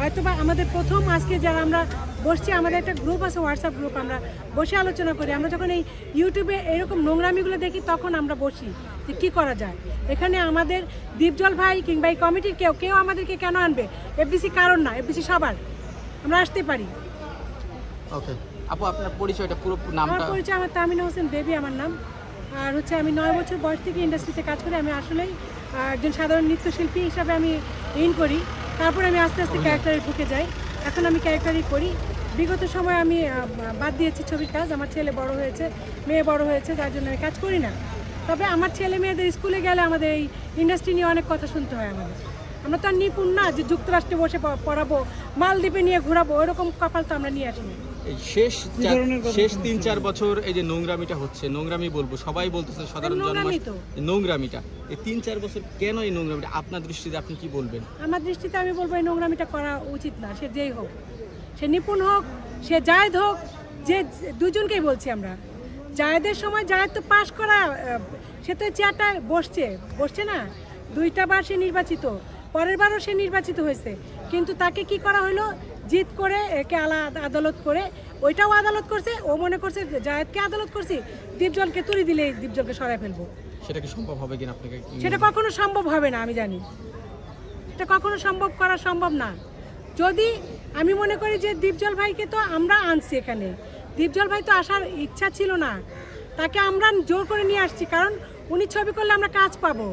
হয়তো বা আমাদের প্রথম আজকে যারা আমরা বসছি, আমাদের একটা গ্রুপ আছে, হোয়াটসঅ্যাপ গ্রুপ, আমরা বসে আলোচনা করি। আমরা যখন এই ইউটিউবে এরকম নোংরামিগুলো দেখি তখন আমরা বসি যে কী করা যায়। এখানে আমাদের দীপজল ভাই কিংবা এই কমিটির কেউ আমাদেরকে কেন আনবে? এফডিসি কারণ না, এফডিসি সবার, আমরা আসতে পারি। ওকে আপু, আপনার পরিচয়টা পুরো নামটা? আমার পরিচয়, আমার তামিনা হোসেন বেবি আমার নাম। আর হচ্ছে আমি 9 বছর বয়স থেকে ইন্ডাস্ট্রিতে কাজ করি। আমি আসলেই একজন সাধারণ নৃত্যশিল্পী হিসাবে আমি করি। তারপরে আমি আস্তে আস্তে ক্যারেক্টারে ঢুকে যাই। এখন আমি ক্যারেক্টারই করি। বিগত সময় আমি বাদ দিয়েছি ছবির কাজ। আমার ছেলে বড় হয়েছে, মেয়ে বড় হয়েছে, যার জন্য আমি কাজ করি না। তবে আমার ছেলে মেয়েদের স্কুলে গেলে আমাদের এই ইন্ডাস্ট্রি নিয়ে অনেক কথা শুনতে হয় আমাদের। আমরা তো আর নিপুণ না যে যুক্তরাষ্ট্রে বসে পড়াবো, মালদ্বীপে নিয়ে ঘোরাবো, ওরকম কপাল তো আমরা নিয়ে আসি। শেষ 3-4 বছর এই যে নোংরামিটা হচ্ছে, নোংরামি বলবো, সবাই বলতেছে সাধারণ জনগণ নোংরামিটা, এই 3-4 বছর কেন এই নোংরামিটা আপনার দৃষ্টিতে আপনি কি বলবেন? আমার দৃষ্টিতে আমি বলবো এই নোংরামিটা করা উচিত না। সে যেই হোক, সে নিপুণ হোক, সে জায়েদ হোক, যে দুজনকেই বলছি আমরা। জায়েদের সময় জায়েদ তো পাশ করা, সে তো চেয়ারটা বসছে না, 2টা বার সে নির্বাচিত, পরের বারও সে নির্বাচিত হয়েছে, কিন্তু তাকে কি করা হলো? জিত করে একে আদালত করে, ওইটাও আদালত করছে। ও মনে করছে জায়েদকে আদালত করছি, দীপজলকে তুলি দিলে দীপজলকে সরাই ফেলবো। সেটা কি সম্ভব হবে কিনা আপনাকে? সেটা কখনো সম্ভব হবে না, আমি জানি। এটা কখনো করা সম্ভব না। যদি আমি মনে করি যে দীপজল ভাইকে তো আমরা আনছি এখানে, দীপজল ভাই তো আসার ইচ্ছা ছিল না, তাকে আমরা জোর করে নিয়ে আসছি, কারণ উনি ছবি করলে আমরা কাজ পাবো।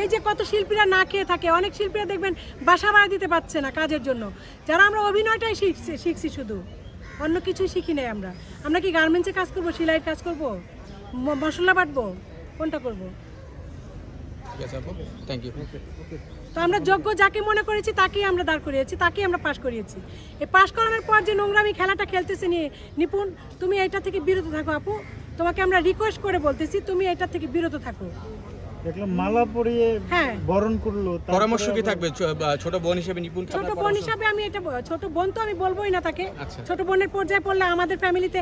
এই যে কত শিল্পীরা না খেয়ে থাকে, অনেক শিল্পীরা দেখবেন বাসা ভাড়া দিতে পারছে না কাজের জন্য, যারা আমরা অভিনয়টাই শিখছি, শুধু অন্য কিছুই শিখি নাই। আমরা কি গার্মেন্টসে কাজ করবো, সেলাইয়ের কাজ করবো, মশলা বাটবো, কোনটা করবো? তো আমরা যোগ্য যাকে মনে করেছি তাকেই আমরা দাঁড় করিয়েছি, তাকেই আমরা পাশ করিয়েছি। এই পাশ করানোর পর যে নোংরামি খেলাটা খেলতেছে নিয়ে নিপুণ, তুমি এটা থেকে বিরত থাকো আপু, তোমাকে আমরা রিকোয়েস্ট করে বলতেছি, তুমি এটা থেকে বিরত থাকো। দেখলাম মালা পরিয়ে বরণ করলো, পরামর্শ কি থাকবে ছোট বোন হিসেবে? নিপুণ ছোট বোন হিসাবে আমি এটা, ছোট বোন তো আমি বলবোই না তাকে। ছোট বোনের পর্যায়ে পড়লে আমাদের ফ্যামিলিতে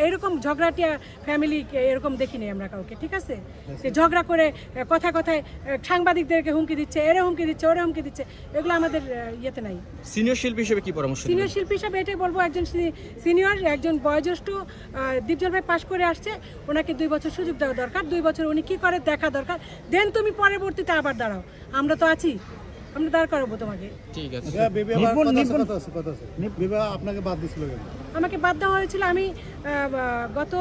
এরকম ঝগড়াটিয়া ফ্যামিলি এরকম দেখিনি আমরা কাউকে, ঠিক আছে? যে ঝগড়া করে কথায় সাংবাদিকদেরকে হুমকি দিচ্ছে, এরে হুমকি দিচ্ছে, ওরে হুমকি দিচ্ছে, এগুলো আমাদের ইয়েতে নাই। সিনিয়র শিল্পী হিসেবে কি পরামর্শ? সিনিয়র শিল্পী হিসাবে এটাই বলবো, একজন সিনিয়র, একজন বয়োজ্যেষ্ঠ দীপজল ভাই পাশ করে আসছে, ওনাকে 2 বছর সুযোগ দেওয়া দরকার। 2 বছর উনি কি করে দেখা দরকার, দেন তুমি পরবর্তীতে আবার দাঁড়াও, আমরা তো আছি, আমরা দাঁড় করাবো তোমাকে। ঠিক আছে। আপনাকে বাদ দিয়েছিল কেন? আমাকে বাদ দেওয়া হয়েছিল, আমি গত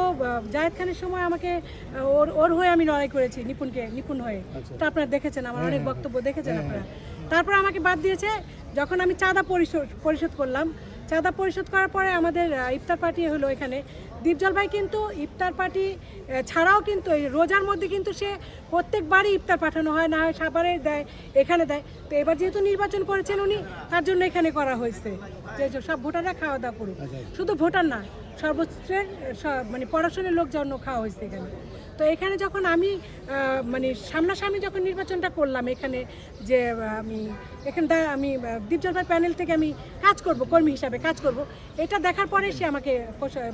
জায়েদ খানের সময় আমাকে ওর হয়ে আমি লড়াই করেছি, নিপুণ হয়ে। তো আপনারা দেখেছেন, আমার অনেক বক্তব্য দেখেছেন আপনারা। তারপর আমাকে বাদ দিয়েছে যখন আমি চাঁদা পরিশোধ করলাম। চাঁদা পরিশোধ করার পরে আমাদের ইফতার পার্টি হলো এখানে। দীপজল ভাই কিন্তু ইফতার পার্টি ছাড়াও কিন্তু রোজার মধ্যে কিন্তু সে প্রত্যেকবারই ইফতার পাঠানো হয়, না হয় সাভারে দেয়, এখানে দেয়। তো এবার যেহেতু নির্বাচন করেছেন উনি, তার জন্য এখানে করা হয়েছে যে সব ভোটাররা খাওয়া দাওয়া করুক। শুধু ভোটার না, সর্বোচ্চের মানে পড়াশোনার লোক জন্য খাওয়া হয়েছে এখানে। তো এখানে যখন আমি মানে সামনাসামনি যখন নির্বাচনটা করলাম এখানে, যে আমি দীপজল ভাই প্যানেল থেকে আমি কাজ করব, কর্মী হিসাবে কাজ করব, এটা দেখার পরে সে আমাকে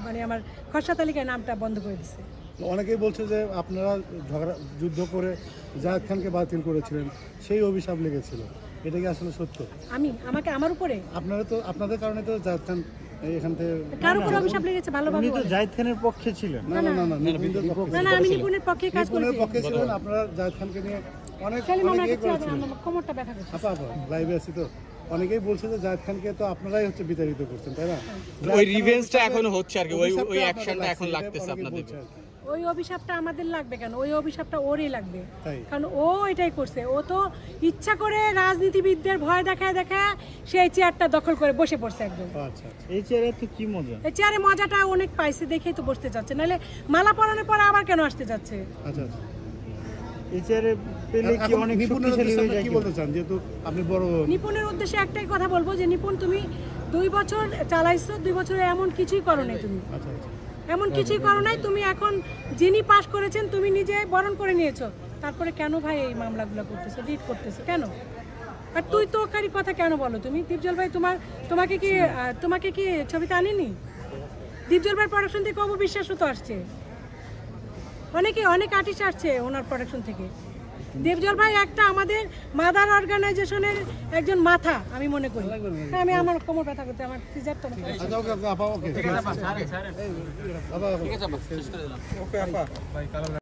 মানে আমার খসড়া তালিকায় নামটা বন্ধ করে দিচ্ছে। অনেকেই বলছে যে আপনারা যুদ্ধ করে জায়েদ খানকে বাতিল করেছিলেন, সেই অভিশাপ লেগেছিল, এটা কি আসলে সত্য? আমার উপরে আপনাদের কারণে তো জায়েদ খান এখান থেকে কার উপর অভিশাপ লেগেছে? ভালোভাবে উনি তো জায়েদ খানের পক্ষে ছিলেন। না, আমি নিপুণের পক্ষে কাজ করেছি। নিপুণের পক্ষে ছিলেন আপনারা, জায়েদ খানকে নিয়ে অনেক ইয়ে করেছিলেন। কোমরটা ব্যথা করছে। আপা লাইভে আছি তো, অনেকেই বলছে যে জায়েদ খানকে তো আপনারাই হচ্ছে বিতাড়িত করছেন, তাই না? ওই রিভেঞ্জটা এখনো হচ্ছে আর কি, ওই অ্যাকশনটা এখন লাগতেছে আপনাদের। ওই অভিশাপটা আমাদের লাগবে কেন? ওই অভিশাপটা ওরই লাগবে, কারণ ও এটাই করছে। ও তো ইচ্ছা করে রাজনীতিবিদদের ভয় দেখায় সেই চেয়ারটা দখল করে বসে পড়ছে একদম। এই চেয়ারে তো কি মজা, এই চেয়ারে মজাটা অনেক পাইছে দেখেই তো বসতে যাচ্ছে, নাহলে মালা পরানোর পরে আবার কেন আসতে যাচ্ছে? এই চেয়ারে পেলে কি অনেক শক্তিশালী হয়ে যায়? কি বলতে চান, যেহেতু আপনি বড়? নিপুণের উদ্দেশ্যে একটাই কথা বলবো যে নিপুণ, তুমি 2 বছর চালাইছো, 2 বছরে এমন কিছুই করো নাই তুমি, এমন কিছুই করো নাই। তুমি এখন যিনি পাশ করেছেন তুমি নিজে বরণ করে নিয়েছো, তারপরে কেন ভাই এই মামলাগুলো করতেছো, ডিট করতেছো কেন? আর তুই তো কারি কথা কেন বলো তুমি? দীপজল ভাই তোমাকে কি ছবিতে আনেনি? দীপজল ভাই প্রোডাকশন থেকে অপবিশ্বাসও তো আসছে, অনেক আর্টিস্ট আসছে ওনার প্রোডাকশন থেকে। দেবজল ভাই একটা আমাদের মাদার অর্গানাইজেশনের একজন মাথা আমি মনে করি। হ্যাঁ, আমি আমার কোমর ব্যথা করতে আমার সিজার তো আচ্ছা ওকে আপা ওকে ঠিক আছে আপা, শেষ করে দিলাম।